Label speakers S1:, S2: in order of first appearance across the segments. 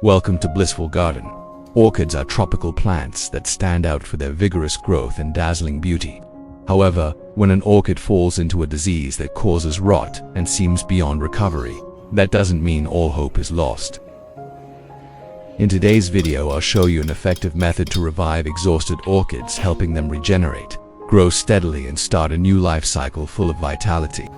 S1: Welcome to Blissful Garden. Orchids are tropical plants that stand out for their vigorous growth and dazzling beauty. However, when an orchid falls into a disease that causes rot and seems beyond recovery, that doesn't mean all hope is lost. In today's video, I'll show you an effective method to revive exhausted orchids, helping them regenerate, grow steadily, and start a new life cycle full of vitality.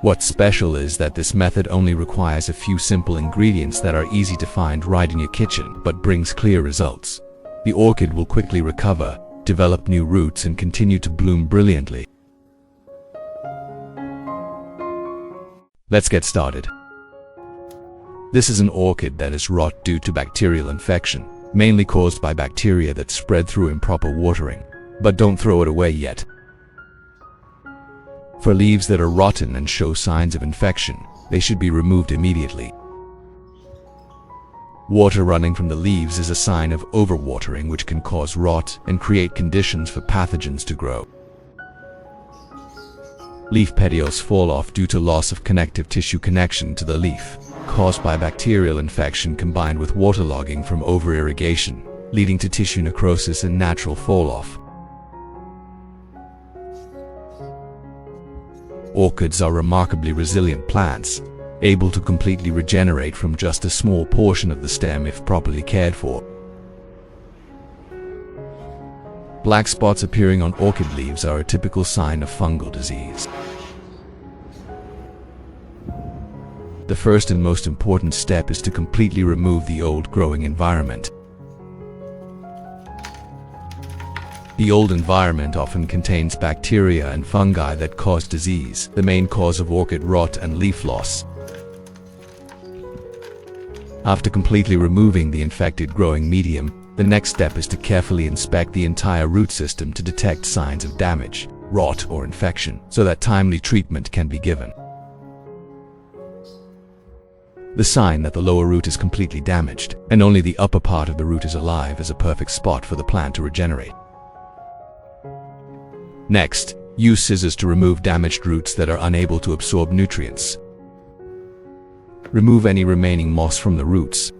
S1: What's special is that this method only requires a few simple ingredients that are easy to find right in your kitchen, but brings clear results. The orchid will quickly recover, develop new roots, and continue to bloom brilliantly. Let's get started. This is an orchid that is rot due to bacterial infection, mainly caused by bacteria that spread through improper watering. But don't throw it away yet. For leaves that are rotten and show signs of infection, they should be removed immediately. Water running from the leaves is a sign of overwatering, which can cause rot and create conditions for pathogens to grow. Leaf petioles fall off due to loss of connective tissue connection to the leaf, caused by bacterial infection combined with waterlogging from over-irrigation, leading to tissue necrosis and natural fall-off. Orchids are remarkably resilient plants, able to completely regenerate from just a small portion of the stem if properly cared for. Black spots appearing on orchid leaves are a typical sign of fungal disease. The first and most important step is to completely remove the old growing environment. The old environment often contains bacteria and fungi that cause disease, the main cause of orchid rot and leaf loss. After completely removing the infected growing medium, the next step is to carefully inspect the entire root system to detect signs of damage, rot, or infection, so that timely treatment can be given. The sign that the lower root is completely damaged, and only the upper part of the root is alive, is a perfect spot for the plant to regenerate. Next, use scissors to remove damaged roots that are unable to absorb nutrients. Remove any remaining moss from the roots.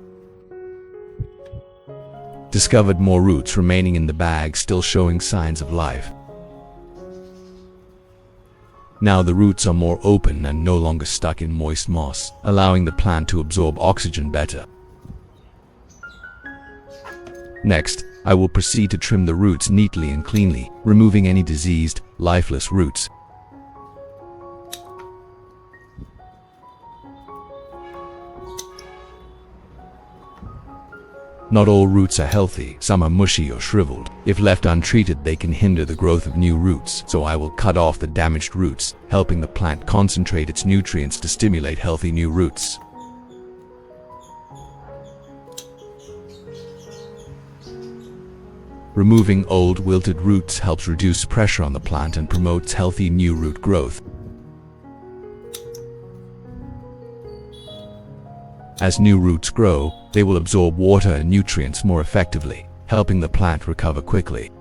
S1: Discovered more roots remaining in the bag, still showing signs of life. Now the roots are more open and no longer stuck in moist moss, allowing the plant to absorb oxygen better. Next, I will proceed to trim the roots neatly and cleanly, removing any diseased, lifeless roots. Not all roots are healthy, some are mushy or shriveled. If left untreated, they can hinder the growth of new roots, so I will cut off the damaged roots, helping the plant concentrate its nutrients to stimulate healthy new roots. Removing old, wilted roots helps reduce pressure on the plant and promotes healthy new root growth. As new roots grow, they will absorb water and nutrients more effectively, helping the plant recover quickly.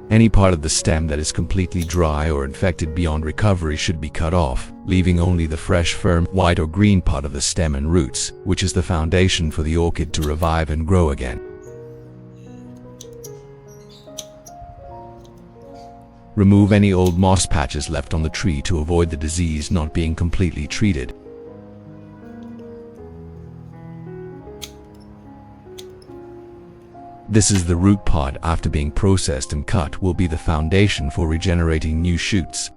S1: Any part of the stem that is completely dry or infected beyond recovery should be cut off, leaving only the fresh, firm, white or green part of the stem and roots, which is the foundation for the orchid to revive and grow again. Remove any old moss patches left on the tree to avoid the disease not being completely treated. This is the root pod. After being processed and cut, will be the foundation for regenerating new shoots.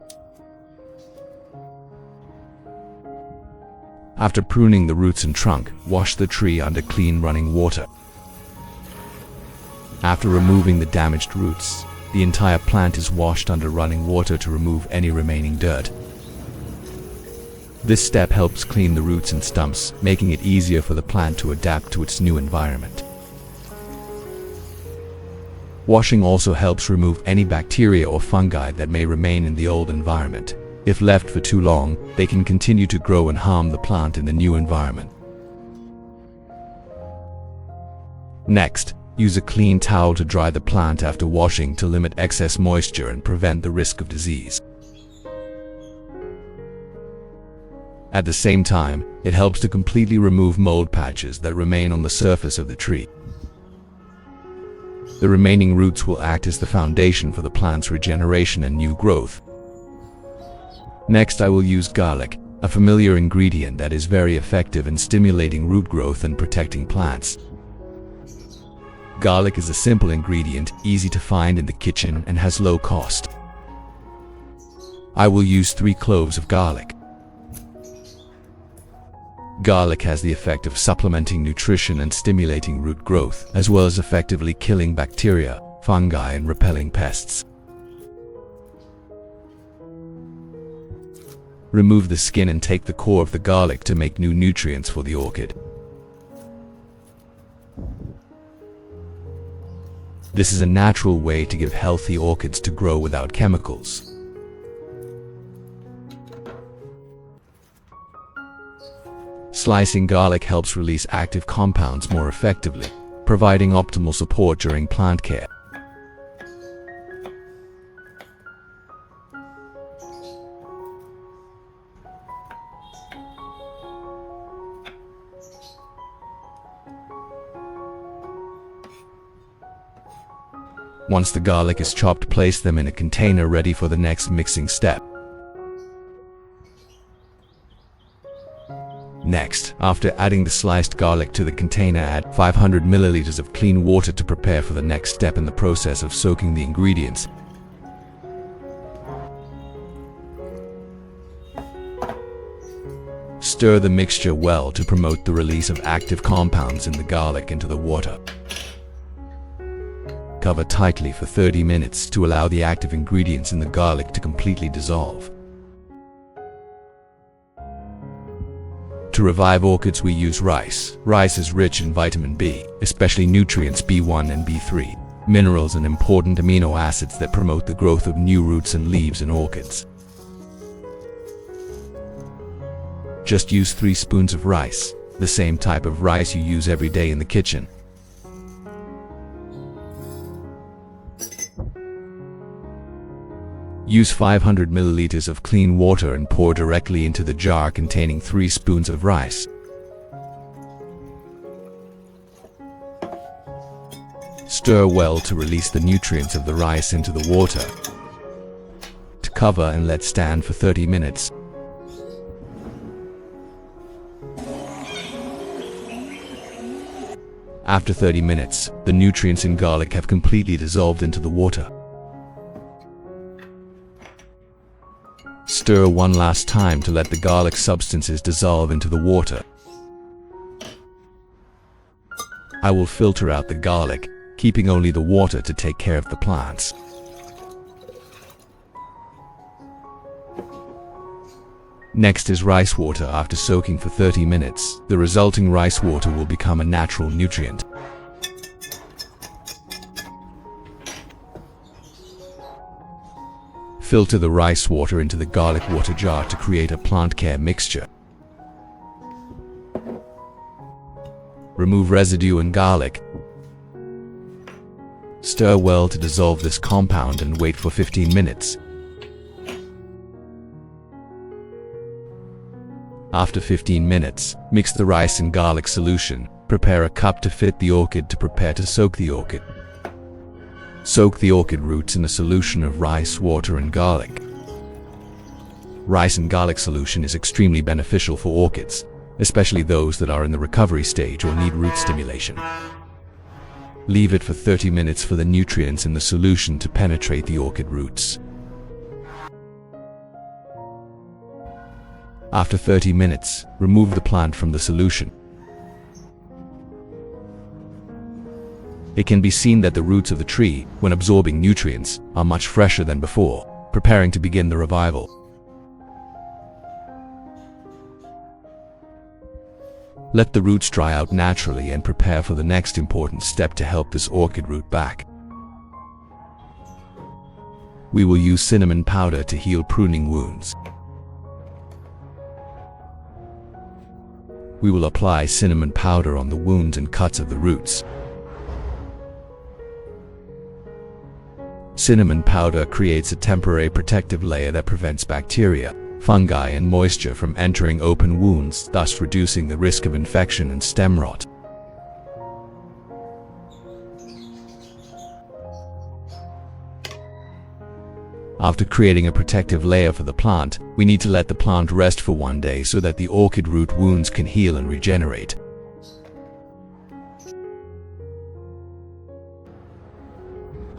S1: After pruning the roots and trunk, wash the tree under clean running water. After removing the damaged roots, the entire plant is washed under running water to remove any remaining dirt. This step helps clean the roots and stumps, making it easier for the plant to adapt to its new environment. Washing also helps remove any bacteria or fungi that may remain in the old environment. If left for too long, they can continue to grow and harm the plant in the new environment. Next, use a clean towel to dry the plant after washing to limit excess moisture and prevent the risk of disease. At the same time, it helps to completely remove mold patches that remain on the surface of the tree. The remaining roots will act as the foundation for the plant's regeneration and new growth. Next, I will use garlic, a familiar ingredient that is very effective in stimulating root growth and protecting plants. Garlic is a simple ingredient, easy to find in the kitchen and has low cost. I will use 3 cloves of garlic. Garlic has the effect of supplementing nutrition and stimulating root growth, as well as effectively killing bacteria, fungi, and repelling pests. Remove the skin and take the core of the garlic to make new nutrients for the orchid. This is a natural way to give healthy orchids to grow without chemicals. Slicing garlic helps release active compounds more effectively, providing optimal support during plant care. Once the garlic is chopped, place them in a container ready for the next mixing step. Next, after adding the sliced garlic to the container, add 500 milliliters of clean water to prepare for the next step in the process of soaking the ingredients. Stir the mixture well to promote the release of active compounds in the garlic into the water. Cover tightly for 30 minutes to allow the active ingredients in the garlic to completely dissolve. To revive orchids, we use rice. Rice is rich in vitamin B, especially nutrients B1 and B3, minerals and important amino acids that promote the growth of new roots and leaves in orchids. Just use 3 spoons of rice, the same type of rice you use every day in the kitchen. Use 500 milliliters of clean water and pour directly into the jar containing 3 spoons of rice. Stir well to release the nutrients of the rice into the water. To cover and let stand for 30 minutes. After 30 minutes, the nutrients in garlic have completely dissolved into the water. Stir one last time to let the garlic substances dissolve into the water. I will filter out the garlic, keeping only the water to take care of the plants. Next is rice water. After soaking for 30 minutes, the resulting rice water will become a natural nutrient. Filter the rice water into the garlic water jar to create a plant care mixture. Remove residue and garlic. Stir well to dissolve this compound and wait for 15 minutes. After 15 minutes, mix the rice and garlic solution. Prepare a cup to fit the orchid to prepare to soak the orchid. Soak the orchid roots in a solution of rice, water, and garlic. Rice and garlic solution is extremely beneficial for orchids, especially those that are in the recovery stage or need root stimulation. Leave it for 30 minutes for the nutrients in the solution to penetrate the orchid roots. After 30 minutes, remove the plant from the solution. It can be seen that the roots of the tree, when absorbing nutrients, are much fresher than before, preparing to begin the revival. Let the roots dry out naturally and prepare for the next important step to help this orchid root back. We will use cinnamon powder to heal pruning wounds. We will apply cinnamon powder on the wounds and cuts of the roots. Cinnamon powder creates a temporary protective layer that prevents bacteria, fungi and moisture from entering open wounds, thus reducing the risk of infection and stem rot. After creating a protective layer for the plant, we need to let the plant rest for 1 day so that the orchid root wounds can heal and regenerate.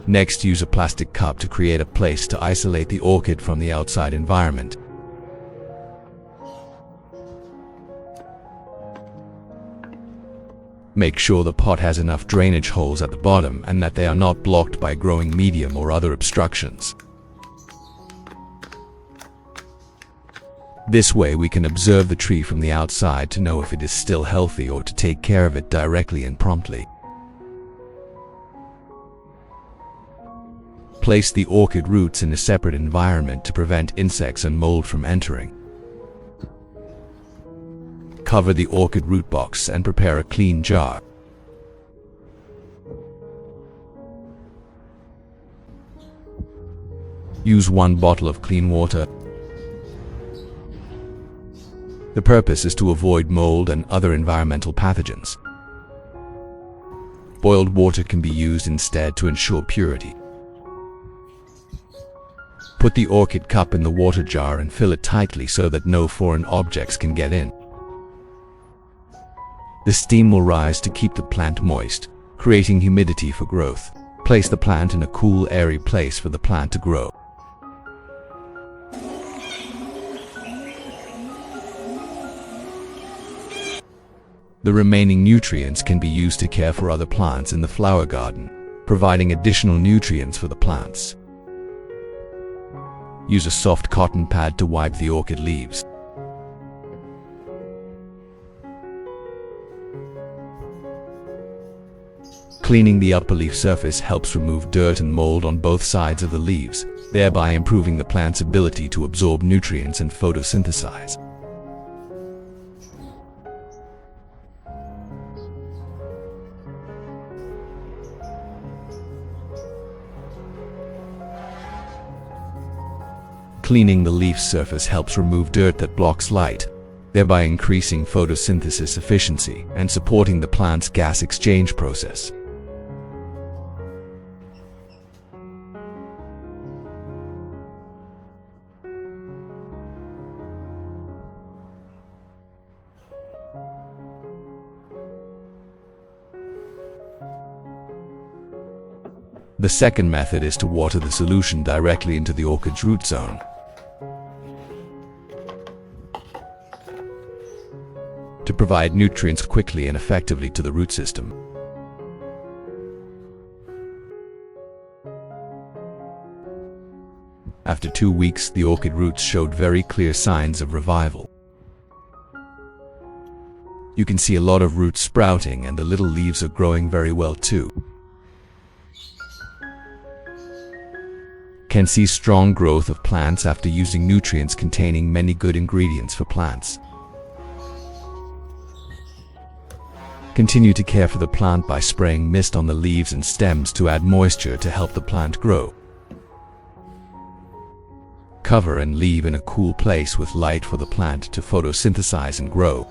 S1: Next, use a plastic cup to create a place to isolate the orchid from the outside environment. Make sure the pot has enough drainage holes at the bottom and that they are not blocked by growing medium or other obstructions. This way we can observe the tree from the outside to know if it is still healthy or to take care of it directly and promptly. Place the orchid roots in a separate environment to prevent insects and mold from entering. Cover the orchid root box and prepare a clean jar. Use 1 bottle of clean water. The purpose is to avoid mold and other environmental pathogens. Boiled water can be used instead to ensure purity. Put the orchid cup in the water jar and fill it tightly so that no foreign objects can get in. The steam will rise to keep the plant moist, creating humidity for growth. Place the plant in a cool, airy place for the plant to grow. The remaining nutrients can be used to care for other plants in the flower garden, providing additional nutrients for the plants. Use a soft cotton pad to wipe the orchid leaves. Cleaning the upper leaf surface helps remove dirt and mold on both sides of the leaves, thereby improving the plant's ability to absorb nutrients and photosynthesize. Cleaning the leaf surface helps remove dirt that blocks light, thereby increasing photosynthesis efficiency and supporting the plant's gas exchange process. The second method is to water the solution directly into the orchid's root zone. To provide nutrients quickly and effectively to the root system. After 2 weeks, the orchid roots showed very clear signs of revival. You can see a lot of roots sprouting and the little leaves are growing very well too. Can see strong growth of plants after using nutrients containing many good ingredients for plants. Continue to care for the plant by spraying mist on the leaves and stems to add moisture to help the plant grow. Cover and leave in a cool place with light for the plant to photosynthesize and grow.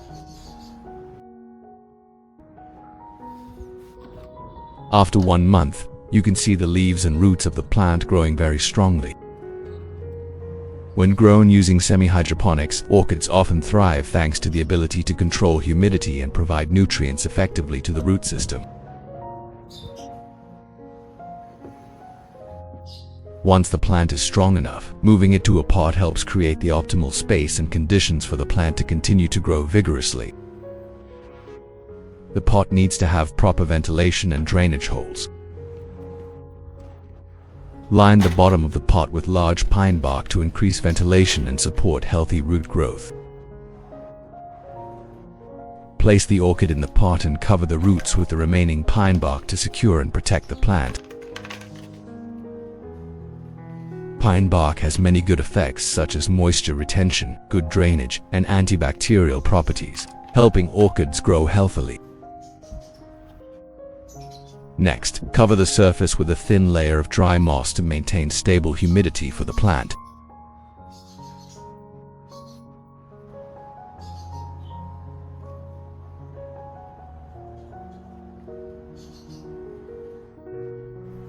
S1: After 1 month, you can see the leaves and roots of the plant growing very strongly. When grown using semi-hydroponics, orchids often thrive thanks to the ability to control humidity and provide nutrients effectively to the root system. Once the plant is strong enough, moving it to a pot helps create the optimal space and conditions for the plant to continue to grow vigorously. The pot needs to have proper ventilation and drainage holes. Line the bottom of the pot with large pine bark to increase ventilation and support healthy root growth. Place the orchid in the pot and cover the roots with the remaining pine bark to secure and protect the plant. Pine bark has many good effects such as moisture retention, good drainage, and antibacterial properties, helping orchids grow healthily. Next, cover the surface with a thin layer of dry moss to maintain stable humidity for the plant.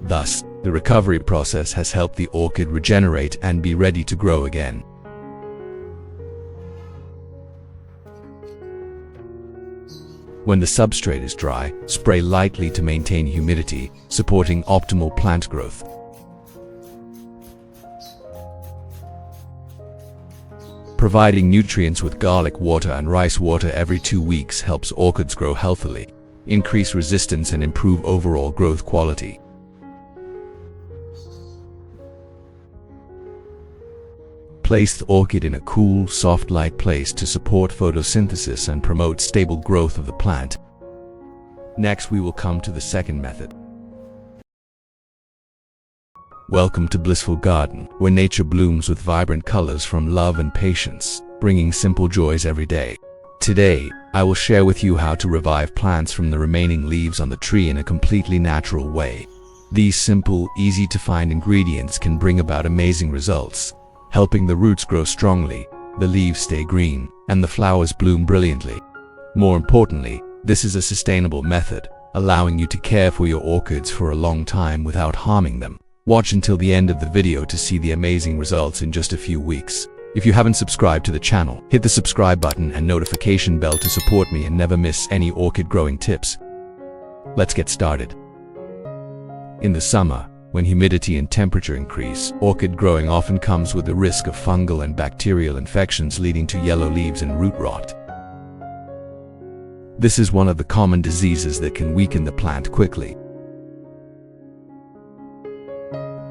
S1: Thus, the recovery process has helped the orchid regenerate and be ready to grow again. When the substrate is dry, spray lightly to maintain humidity, supporting optimal plant growth. Providing nutrients with garlic water and rice water every 2 weeks helps orchids grow healthily, increase resistance and improve overall growth quality. Place the orchid in a cool, soft light place to support photosynthesis and promote stable growth of the plant. Next, we will come to the second method. Welcome to Blissful Garden, where nature blooms with vibrant colors from love and patience, bringing simple joys every day. Today, I will share with you how to revive plants from the remaining leaves on the tree in a completely natural way. These simple, easy-to-find ingredients can bring about amazing results, helping the roots grow strongly, the leaves stay green, and the flowers bloom brilliantly. More importantly, this is a sustainable method, allowing you to care for your orchids for a long time without harming them. Watch until the end of the video to see the amazing results in just a few weeks. If you haven't subscribed to the channel, hit the subscribe button and notification bell to support me and never miss any orchid growing tips. Let's get started. In the summer, when humidity and temperature increase, orchid growing often comes with the risk of fungal and bacterial infections leading to yellow leaves and root rot. This is one of the common diseases that can weaken the plant quickly.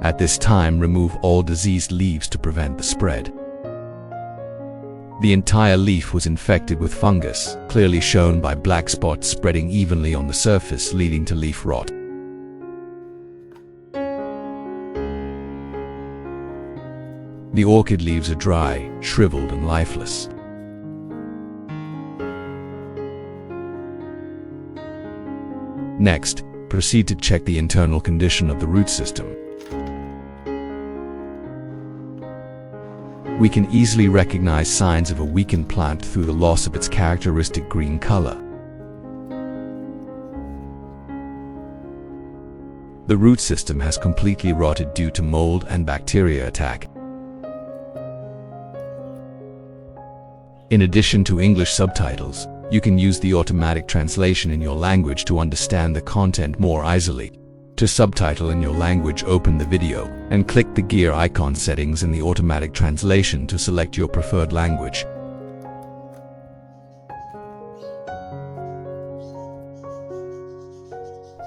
S1: At this time, remove all diseased leaves to prevent the spread. The entire leaf was infected with fungus, clearly shown by black spots spreading evenly on the surface, leading to leaf rot. The orchid leaves are dry, shriveled, and lifeless. Next, proceed to check the internal condition of the root system. We can easily recognize signs of a weakened plant through the loss of its characteristic green color. The root system has completely rotted due to mold and bacteria attack. In addition to English subtitles, you can use the automatic translation in your language to understand the content more easily. To subtitle in your language, open the video and click the gear icon settings in the automatic translation to select your preferred language.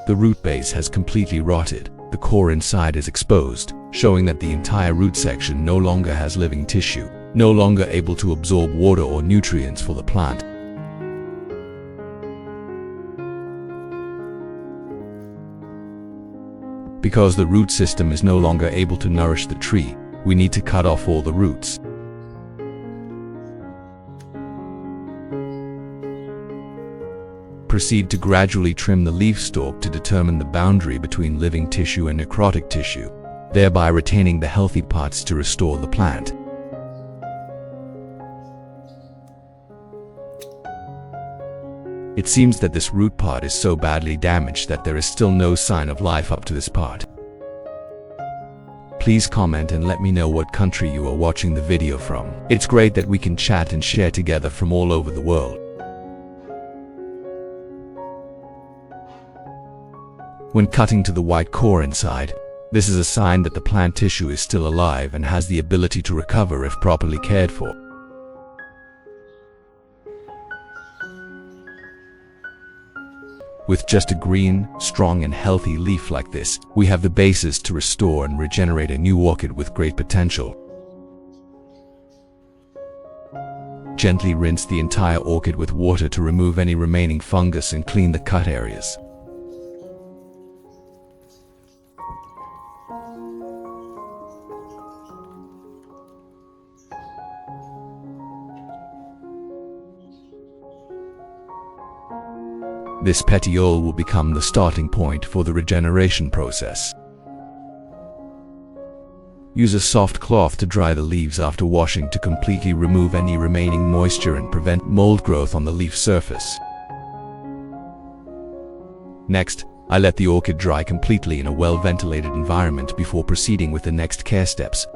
S1: The root base has completely rotted. The core inside is exposed, showing that the entire root section no longer has living tissue, no longer able to absorb water or nutrients for the plant. Because the root system is no longer able to nourish the tree, we need to cut off all the roots. Proceed to gradually trim the leaf stalk to determine the boundary between living tissue and necrotic tissue, thereby retaining the healthy parts to restore the plant. It seems that this root part is so badly damaged that there is still no sign of life up to this part. Please comment and let me know what country you are watching the video from. It's great that we can chat and share together from all over the world. When cutting to the white core inside, this is a sign that the plant tissue is still alive and has the ability to recover if properly cared for. With just a green, strong and healthy leaf like this, we have the basis to restore and regenerate a new orchid with great potential. Gently rinse the entire orchid with water to remove any remaining fungus and clean the cut areas. This petiole will become the starting point for the regeneration process. Use a soft cloth to dry the leaves after washing to completely remove any remaining moisture and prevent mold growth on the leaf surface. Next, I let the orchid dry completely in a well-ventilated environment before proceeding with the next care steps.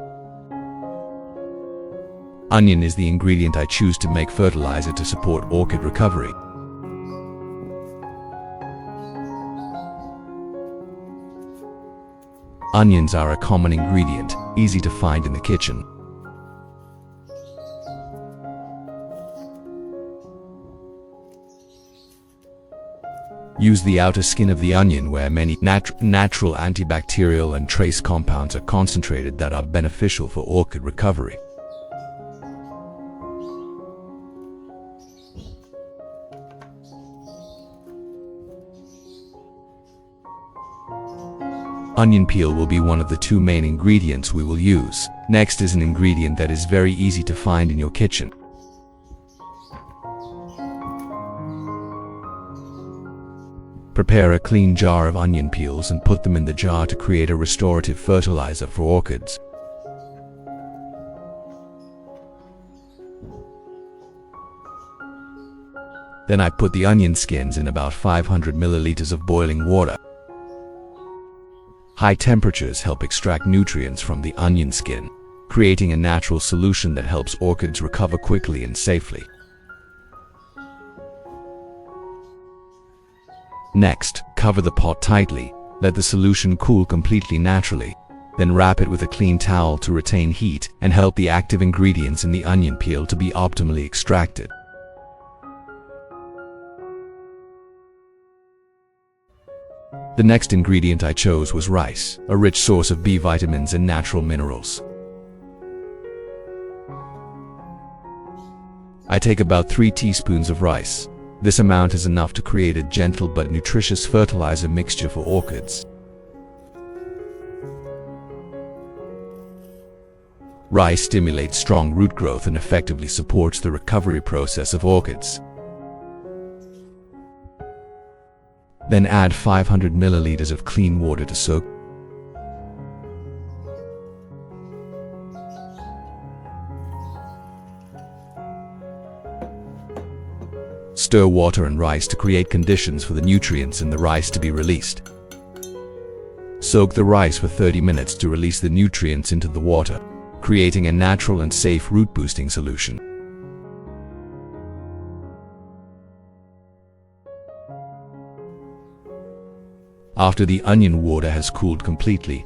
S1: Onion is the ingredient I choose to make fertilizer to support orchid recovery. Onions are a common ingredient, easy to find in the kitchen. Use the outer skin of the onion where many natural antibacterial and trace compounds are concentrated that are beneficial for orchid recovery. Onion peel will be one of the two main ingredients we will use. Next is an ingredient that is very easy to find in your kitchen. Prepare a clean jar of onion peels and put them in the jar to create a restorative fertilizer for orchids. Then I put the onion skins in about 500 milliliters of boiling water. High temperatures help extract nutrients from the onion skin, creating a natural solution that helps orchids recover quickly and safely. Next, cover the pot tightly, let the solution cool completely naturally, then wrap it with a clean towel to retain heat and help the active ingredients in the onion peel to be optimally extracted. The next ingredient I chose was rice, a rich source of B vitamins and natural minerals. I take about 3 teaspoons of rice. This amount is enough to create a gentle but nutritious fertilizer mixture for orchids. Rice stimulates strong root growth and effectively supports the recovery process of orchids. Then add 500 milliliters of clean water to soak. Stir water and rice to create conditions for the nutrients in the rice to be released. Soak the rice for 30 minutes to release the nutrients into the water, creating a natural and safe root-boosting solution. After the onion water has cooled completely,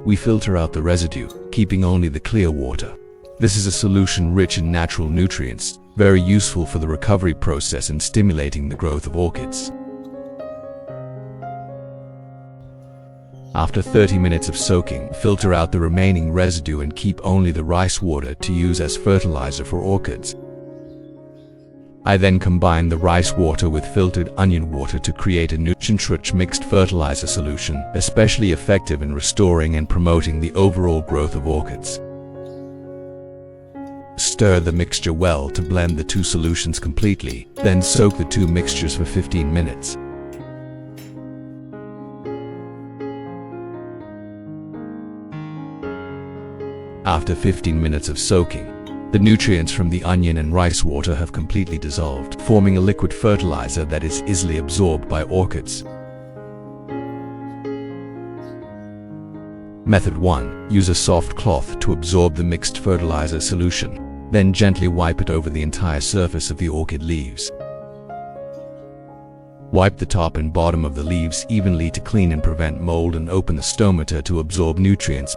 S1: we filter out the residue, keeping only the clear water. This is a solution rich in natural nutrients, very useful for the recovery process and stimulating the growth of orchids. After 30 minutes of soaking, filter out the remaining residue and keep only the rice water to use as fertilizer for orchids. I then combine the rice water with filtered onion water to create a nutrient-rich mixed fertilizer solution, especially effective in restoring and promoting the overall growth of orchids. Stir the mixture well to blend the two solutions completely, then soak the two mixtures for 15 minutes. After 15 minutes of soaking, the nutrients from the onion and rice water have completely dissolved, forming a liquid fertilizer that is easily absorbed by orchids. Method 1. Use a soft cloth to absorb the mixed fertilizer solution, then gently wipe it over the entire surface of the orchid leaves. Wipe the top and bottom of the leaves evenly to clean and prevent mold and open the stomata to absorb nutrients.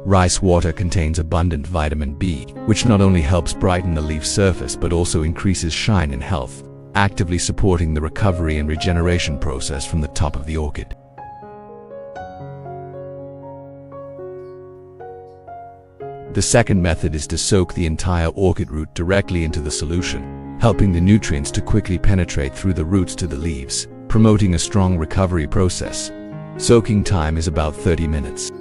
S1: Rice water contains abundant vitamin B, which not only helps brighten the leaf surface but also increases shine and health, actively supporting the recovery and regeneration process from the top of the orchid. The second method is to soak the entire orchid root directly into the solution, helping the nutrients to quickly penetrate through the roots to the leaves, promoting a strong recovery process. Soaking time is about 30 minutes.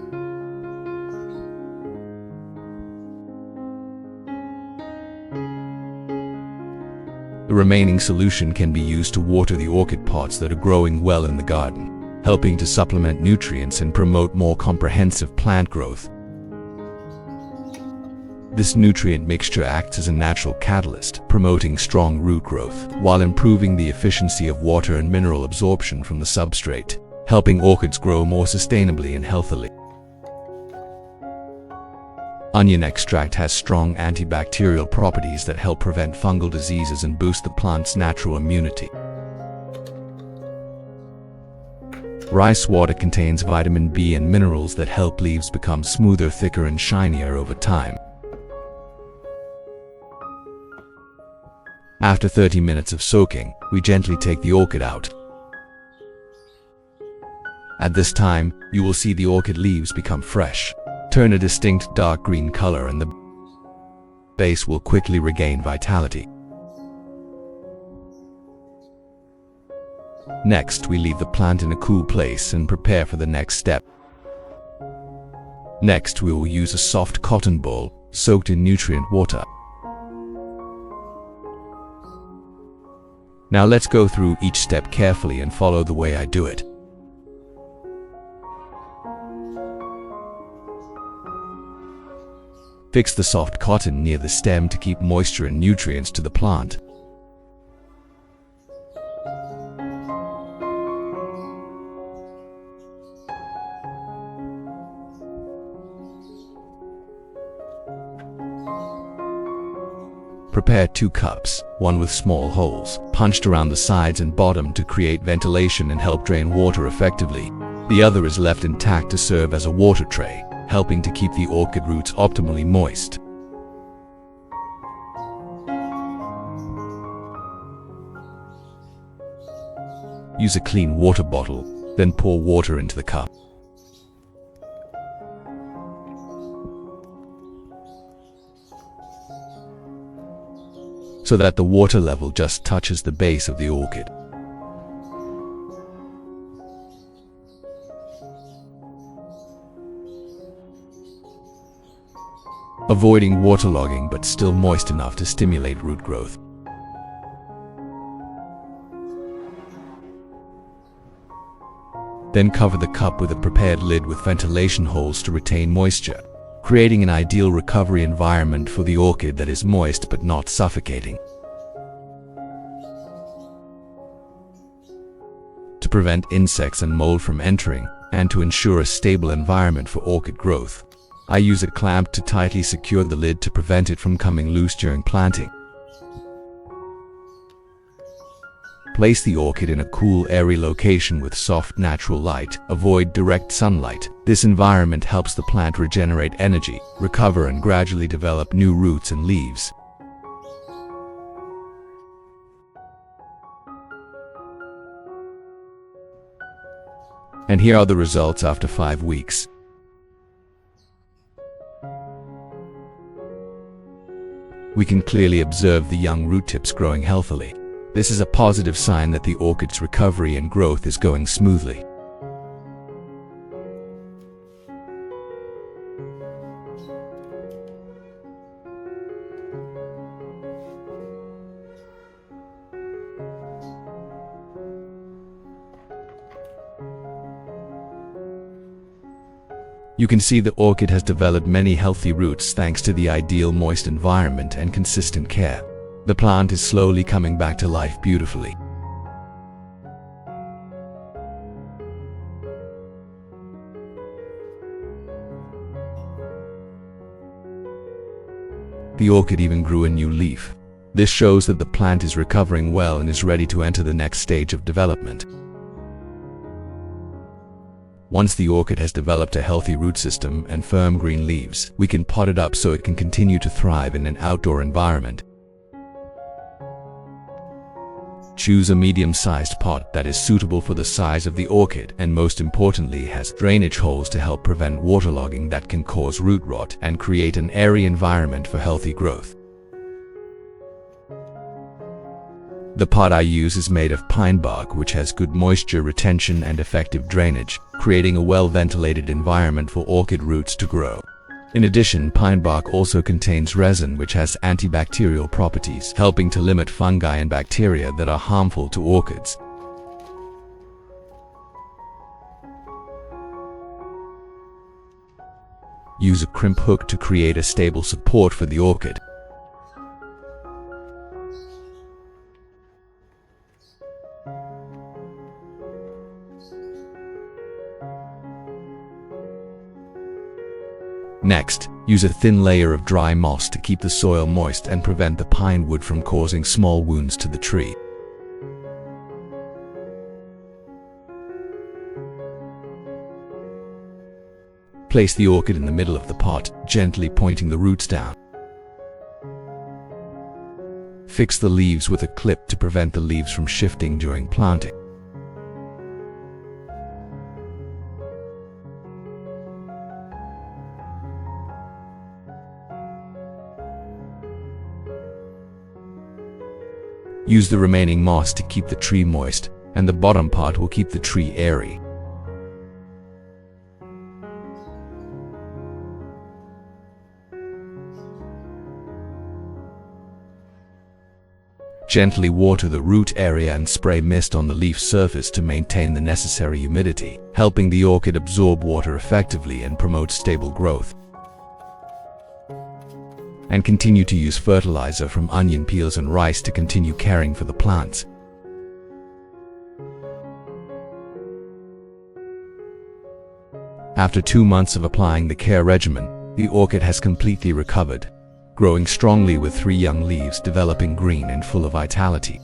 S1: The remaining solution can be used to water the orchid pots that are growing well in the garden, helping to supplement nutrients and promote more comprehensive plant growth. This nutrient mixture acts as a natural catalyst, promoting strong root growth, while improving the efficiency of water and mineral absorption from the substrate, helping orchids grow more sustainably and healthily. Onion extract has strong antibacterial properties that help prevent fungal diseases and boost the plant's natural immunity. Rice water contains vitamin B and minerals that help leaves become smoother, thicker, and shinier over time. After 30 minutes of soaking, we gently take the orchid out. At this time, you will see the orchid leaves become fresh, turn a distinct dark green color, and the base will quickly regain vitality. Next, we leave the plant in a cool place and prepare for the next step. Next, we will use a soft cotton ball soaked in nutrient water. Now let's go through each step carefully and follow the way I do it. Fix the soft cotton near the stem to keep moisture and nutrients to the plant. Prepare 2 cups, one with small holes, punched around the sides and bottom to create ventilation and help drain water effectively. The other is left intact to serve as a water tray, helping to keep the orchid roots optimally moist. Use a clean water bottle, then pour water into the cup. So that the water level just touches the base of the orchid. Avoiding waterlogging but still moist enough to stimulate root growth. Then cover the cup with a prepared lid with ventilation holes to retain moisture, creating an ideal recovery environment for the orchid that is moist but not suffocating. To prevent insects and mold from entering, and to ensure a stable environment for orchid growth, I use a clamp to tightly secure the lid to prevent it from coming loose during planting. Place the orchid in a cool, airy location with soft, natural light. Avoid direct sunlight. This environment helps the plant regenerate energy, recover, and gradually develop new roots and leaves. And here are the results after 5 weeks. We can clearly observe the young root tips growing healthily. This is a positive sign that the orchid's recovery and growth is going smoothly. You can see the orchid has developed many healthy roots thanks to the ideal moist environment and consistent care. The plant is slowly coming back to life beautifully. The orchid even grew a new leaf. This shows that the plant is recovering well and is ready to enter the next stage of development. Once the orchid has developed a healthy root system and firm green leaves, we can pot it up so it can continue to thrive in an outdoor environment. Choose a medium-sized pot that is suitable for the size of the orchid and, most importantly, has drainage holes to help prevent waterlogging that can cause root rot and create an airy environment for healthy growth. The pot I use is made of pine bark, which has good moisture retention and effective drainage, creating a well-ventilated environment for orchid roots to grow. In addition, pine bark also contains resin which has antibacterial properties, helping to limit fungi and bacteria that are harmful to orchids. Use a crimp hook to create a stable support for the orchid. Next, use a thin layer of dry moss to keep the soil moist and prevent the pine wood from causing small wounds to the tree. Place the orchid in the middle of the pot, gently pointing the roots down. Fix the leaves with a clip to prevent the leaves from shifting during planting. Use the remaining moss to keep the tree moist, and the bottom part will keep the tree airy. Gently water the root area and spray mist on the leaf surface to maintain the necessary humidity, helping the orchid absorb water effectively and promote stable growth. And continue to use fertilizer from onion peels and rice to continue caring for the plants. After 2 months of applying the care regimen, the orchid has completely recovered, growing strongly with 3 young leaves developing green and full of vitality.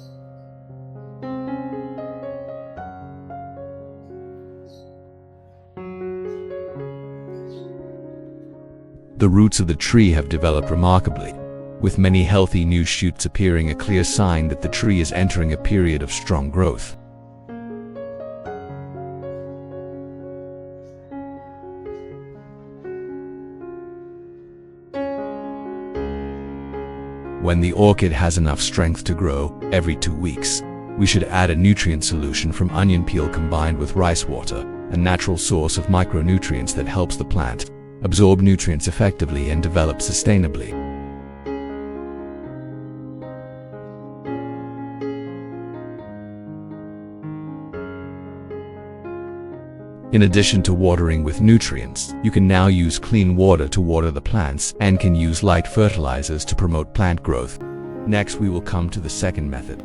S1: The roots of the tree have developed remarkably, with many healthy new shoots appearing, a clear sign that the tree is entering a period of strong growth. When the orchid has enough strength to grow, every 2 weeks, we should add a nutrient solution from onion peel combined with rice water, a natural source of micronutrients that helps the plant absorb nutrients effectively and develop sustainably. In addition to watering with nutrients, you can now use clean water to water the plants and can use light fertilizers to promote plant growth. Next, we will come to the second method.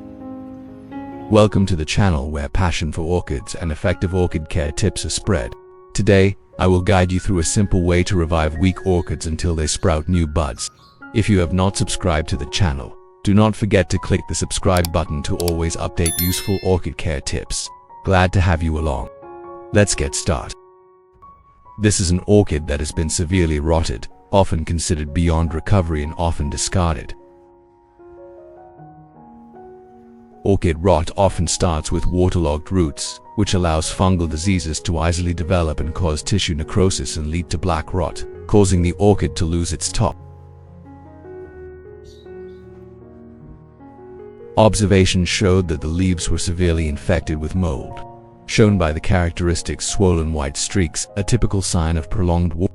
S1: Welcome to the channel where passion for orchids and effective orchid care tips are spread. Today, I will guide you through a simple way to revive weak orchids until they sprout new buds. If you have not subscribed to the channel, do not forget to click the subscribe button to always update useful orchid care tips. Glad to have you along. Let's get started. This is an orchid that has been severely rotted, often considered beyond recovery and often discarded. Orchid rot often starts with waterlogged roots, which allows fungal diseases to easily develop and cause tissue necrosis and lead to black rot, causing the orchid to lose its top. Observations showed that the leaves were severely infected with mold, shown by the characteristic swollen white streaks, a typical sign of prolonged water.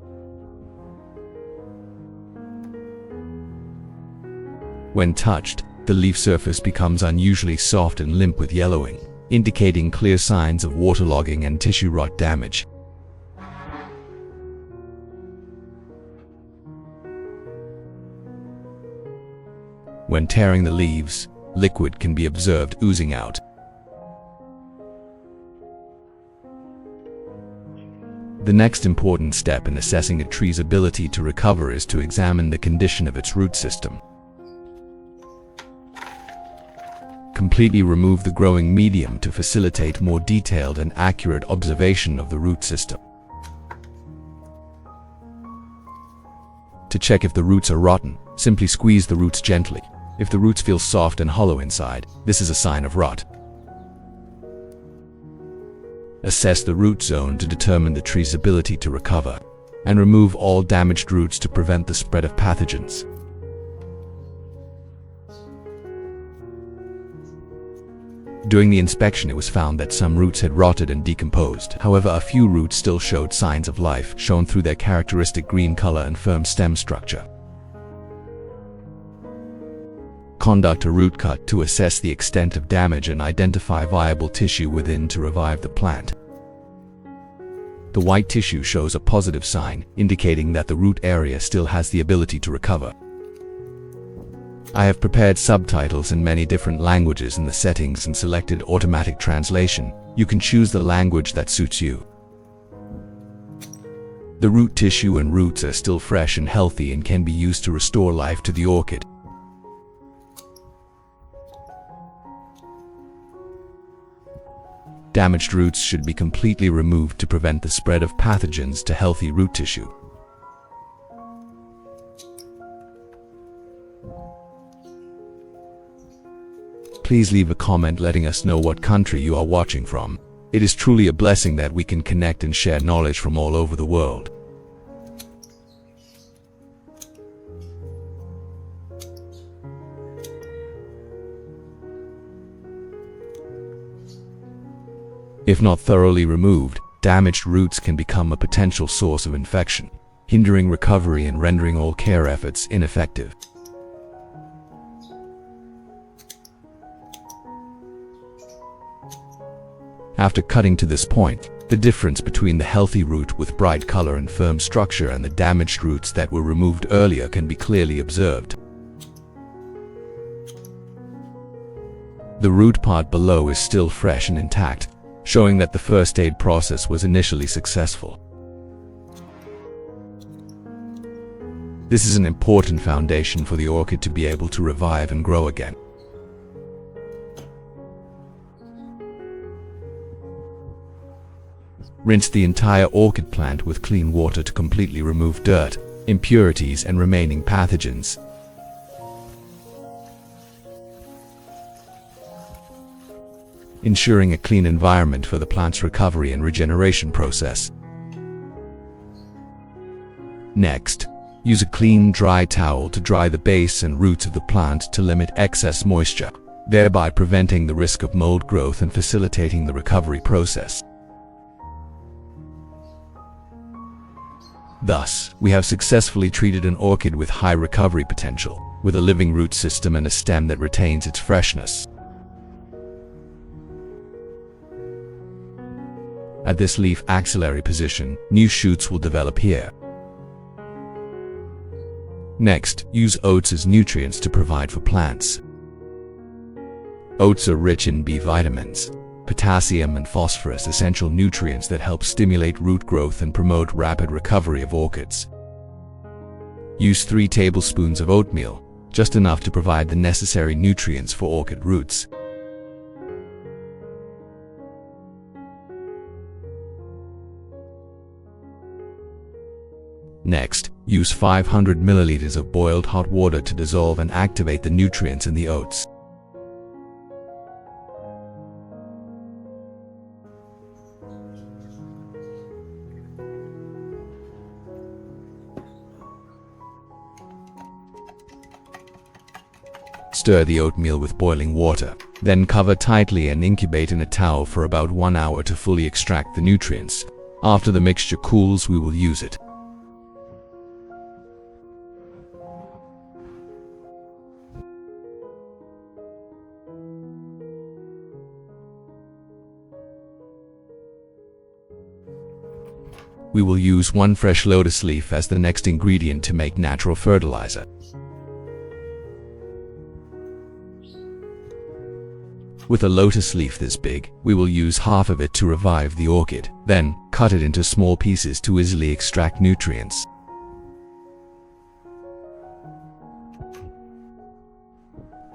S1: When touched, the leaf surface becomes unusually soft and limp with yellowing, indicating clear signs of waterlogging and tissue rot damage. When tearing the leaves, liquid can be observed oozing out. The next important step in assessing a tree's ability to recover is to examine the condition of its root system. Completely remove the growing medium to facilitate more detailed and accurate observation of the root system. To check if the roots are rotten, simply squeeze the roots gently. If the roots feel soft and hollow inside, this is a sign of rot. Assess the root zone to determine the tree's ability to recover, and remove all damaged roots to prevent the spread of pathogens. During the inspection, it was found that some roots had rotted and decomposed. However, a few roots still showed signs of life, shown through their characteristic green color and firm stem structure. Conduct a root cut to assess the extent of damage and identify viable tissue within to revive the plant. The white tissue shows a positive sign, indicating that the root area still has the ability to recover. I have prepared subtitles in many different languages in the settings and selected automatic translation. You can choose the language that suits you. The root tissue and roots are still fresh and healthy and can be used to restore life to the orchid. Damaged roots should be completely removed to prevent the spread of pathogens to healthy root tissue. Please leave a comment letting us know what country you are watching from. It is truly a blessing that we can connect and share knowledge from all over the world. If not thoroughly removed, damaged roots can become a potential source of infection, hindering recovery and rendering all care efforts ineffective. After cutting to this point, the difference between the healthy root with bright color and firm structure and the damaged roots that were removed earlier can be clearly observed. The root part below is still fresh and intact, showing that the first aid process was initially successful. This is an important foundation for the orchid to be able to revive and grow again. Rinse the entire orchid plant with clean water to completely remove dirt, impurities, and remaining pathogens. Ensuring a clean environment for the plant's recovery and regeneration process. Next, use a clean, dry towel to dry the base and roots of the plant to limit excess moisture, thereby preventing the risk of mold growth and facilitating the recovery process. Thus, we have successfully treated an orchid with high recovery potential, with a living root system and a stem that retains its freshness. At this leaf axillary position, new shoots will develop here. Next, use oats as nutrients to provide for plants. Oats are rich in B vitamins, potassium and phosphorus, essential nutrients that help stimulate root growth and promote rapid recovery of orchids. Use 3 tablespoons of oatmeal, just enough to provide the necessary nutrients for orchid roots. Next, use 500 milliliters of boiled hot water to dissolve and activate the nutrients in the oats. Stir the oatmeal with boiling water, then cover tightly and incubate in a towel for about 1 hour to fully extract the nutrients. After the mixture cools, we will use it. We will use 1 fresh lotus leaf as the next ingredient to make natural fertilizer. With a lotus leaf this big, we will use half of it to revive the orchid, then cut it into small pieces to easily extract nutrients.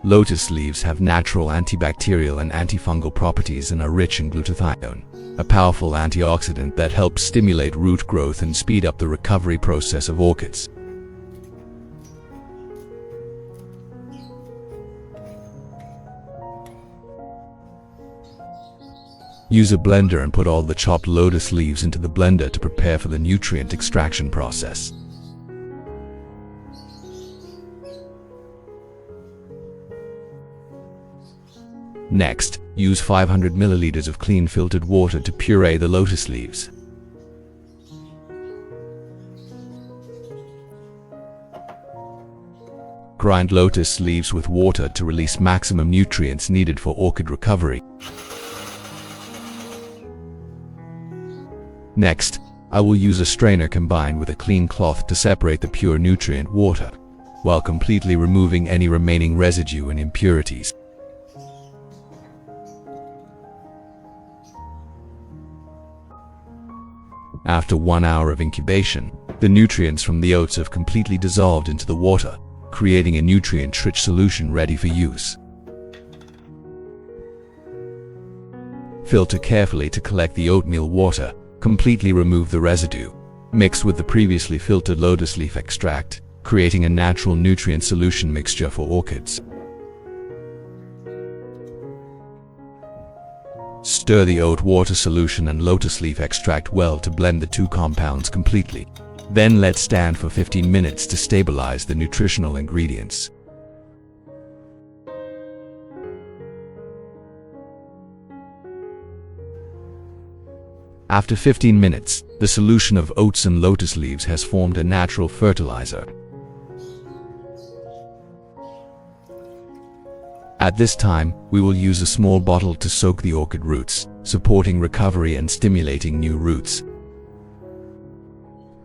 S1: Lotus leaves have natural antibacterial and antifungal properties and are rich in glutathione, a powerful antioxidant that helps stimulate root growth and speed up the recovery process of orchids. Use a blender and put all the chopped lotus leaves into the blender to prepare for the nutrient extraction process. Next, use 500 milliliters of clean filtered water to puree the lotus leaves. Grind lotus leaves with water to release maximum nutrients needed for orchid recovery. Next, I will use a strainer combined with a clean cloth to separate the pure nutrient water, while completely removing any remaining residue and impurities. After 1 hour of incubation, the nutrients from the oats have completely dissolved into the water, creating a nutrient-rich solution ready for use. Filter carefully to collect the oatmeal water. Completely remove the residue. Mix with the previously filtered lotus leaf extract, creating a natural nutrient solution mixture for orchids. Stir the oat water solution and lotus leaf extract well to blend the two compounds completely. Then let stand for 15 minutes to stabilize the nutritional ingredients. After 15 minutes, the solution of oats and lotus leaves has formed a natural fertilizer. At this time, we will use a small bottle to soak the orchid roots, supporting recovery and stimulating new roots.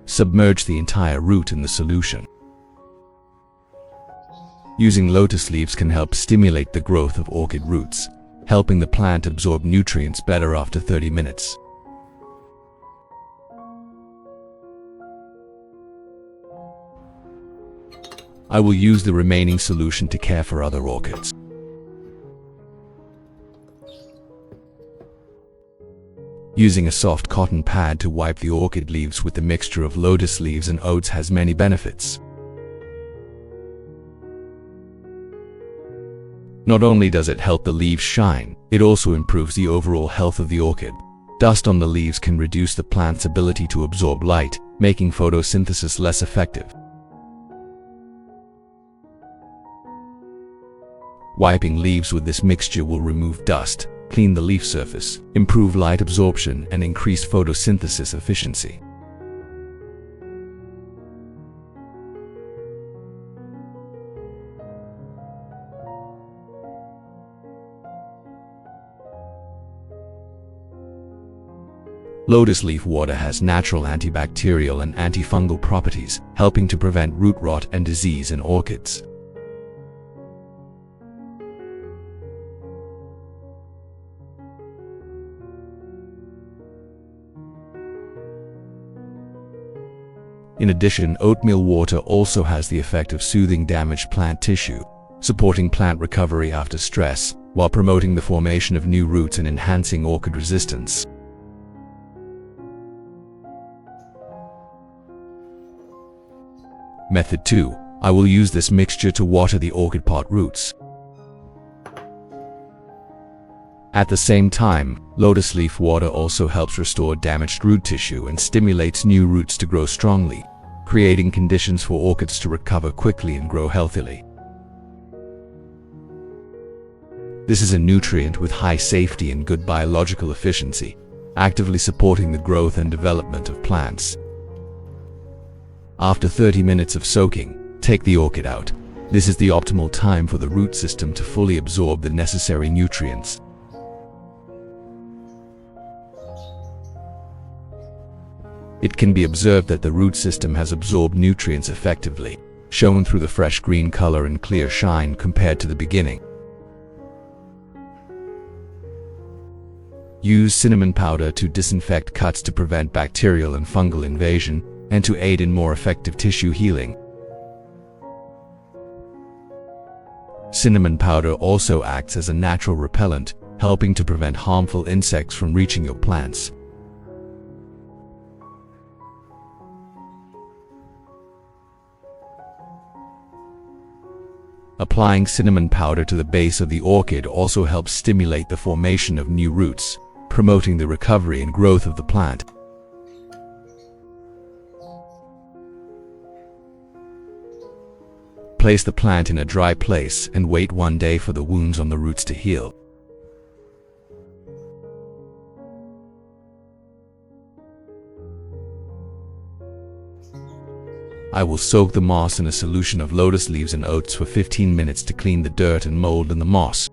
S1: Submerge the entire root in the solution. Using lotus leaves can help stimulate the growth of orchid roots, helping the plant absorb nutrients better after 30 minutes. I will use the remaining solution to care for other orchids. Using a soft cotton pad to wipe the orchid leaves with the mixture of lotus leaves and oats has many benefits. Not only does it help the leaves shine, it also improves the overall health of the orchid. Dust on the leaves can reduce the plant's ability to absorb light, making photosynthesis less effective. Wiping leaves with this mixture will remove dust, clean the leaf surface, improve light absorption, and increase photosynthesis efficiency. Lotus leaf water has natural antibacterial and antifungal properties, helping to prevent root rot and disease in orchids. In addition, oatmeal water also has the effect of soothing damaged plant tissue, supporting plant recovery after stress, while promoting the formation of new roots and enhancing orchid resistance. Method 2. I will use this mixture to water the orchid pot roots. At the same time, lotus leaf water also helps restore damaged root tissue and stimulates new roots to grow strongly, creating conditions for orchids to recover quickly and grow healthily. This is a nutrient with high safety and good biological efficiency, actively supporting the growth and development of plants. After 30 minutes of soaking, take the orchid out. This is the optimal time for the root system to fully absorb the necessary nutrients. It can be observed that the root system has absorbed nutrients effectively, shown through the fresh green color and clear shine compared to the beginning. Use cinnamon powder to disinfect cuts to prevent bacterial and fungal invasion and to aid in more effective tissue healing. Cinnamon powder also acts as a natural repellent, helping to prevent harmful insects from reaching your plants. Applying cinnamon powder to the base of the orchid also helps stimulate the formation of new roots, promoting the recovery and growth of the plant. Place the plant in a dry place and wait 1 day for the wounds on the roots to heal. I will soak the moss in a solution of lotus leaves and oats for 15 minutes to clean the dirt and mold in the moss.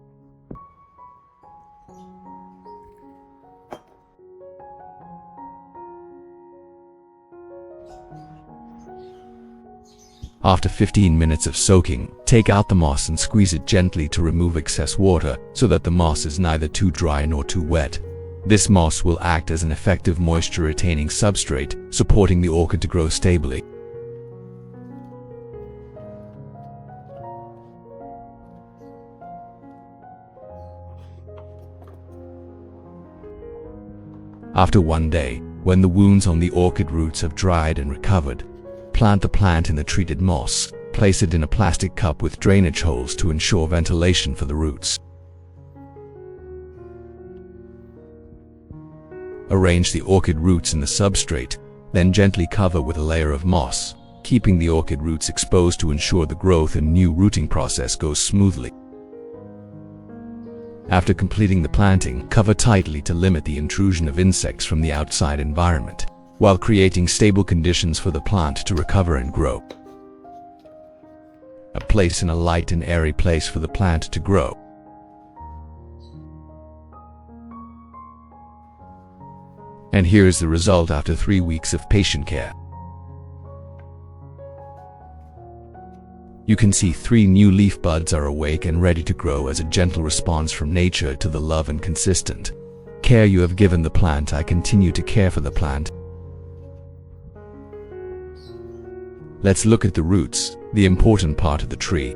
S1: After 15 minutes of soaking, take out the moss and squeeze it gently to remove excess water so that the moss is neither too dry nor too wet. This moss will act as an effective moisture-retaining substrate, supporting the orchid to grow stably. After 1 day, when the wounds on the orchid roots have dried and recovered, plant the plant in the treated moss. Place it in a plastic cup with drainage holes to ensure ventilation for the roots. Arrange the orchid roots in the substrate, then gently cover with a layer of moss, keeping the orchid roots exposed to ensure the growth and new rooting process goes smoothly. After completing the planting, cover tightly to limit the intrusion of insects from the outside environment, while creating stable conditions for the plant to recover and grow. Place in a light and airy place for the plant to grow. And here is the result after 3 weeks of patient care. You can see 3 new leaf buds are awake and ready to grow as a gentle response from nature to the love and consistent care you have given the plant. I continue to care for the plant. Let's look at the roots, the important part of the tree.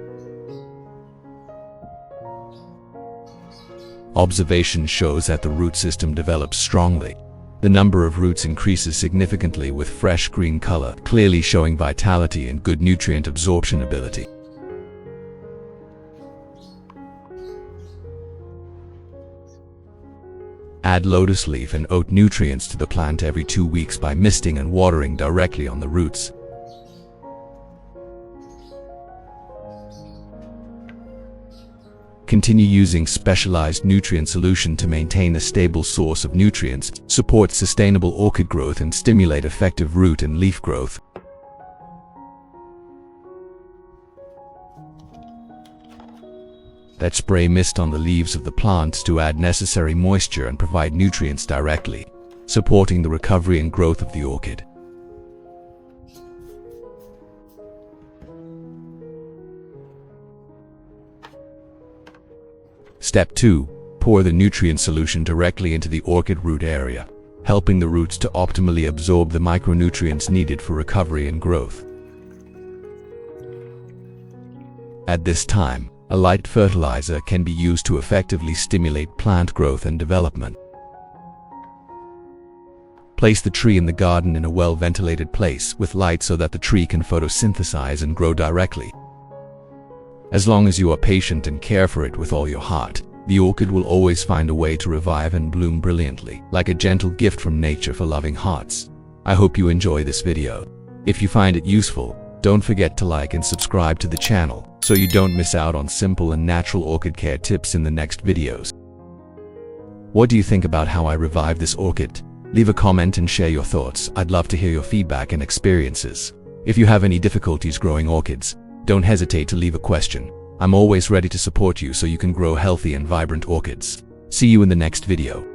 S1: Observation shows that the root system develops strongly. The number of roots increases significantly with fresh green color, clearly showing vitality and good nutrient absorption ability. Add lotus leaf and oat nutrients to the plant every 2 weeks by misting and watering directly on the roots. Continue using specialized nutrient solution to maintain a stable source of nutrients, support sustainable orchid growth and stimulate effective root and leaf growth. That spray mist on the leaves of the plants to add necessary moisture and provide nutrients directly, supporting the recovery and growth of the orchid. Step 2. Pour the nutrient solution directly into the orchid root area, helping the roots to optimally absorb the micronutrients needed for recovery and growth. At this time, a light fertilizer can be used to effectively stimulate plant growth and development. Place the tree in the garden in a well-ventilated place with light so that the tree can photosynthesize and grow directly. As long as you are patient and care for it with all your heart, the orchid will always find a way to revive and bloom brilliantly, like a gentle gift from nature for loving hearts. I hope you enjoy this video. If you find it useful, don't forget to like and subscribe to the channel so you don't miss out on simple and natural orchid care tips in the next videos. What do you think about how I revived this orchid? Leave a comment and share your thoughts. I'd love to hear your feedback and experiences. If you have any difficulties growing orchids, don't hesitate to leave a question. I'm always ready to support you so you can grow healthy and vibrant orchids. See you in the next video.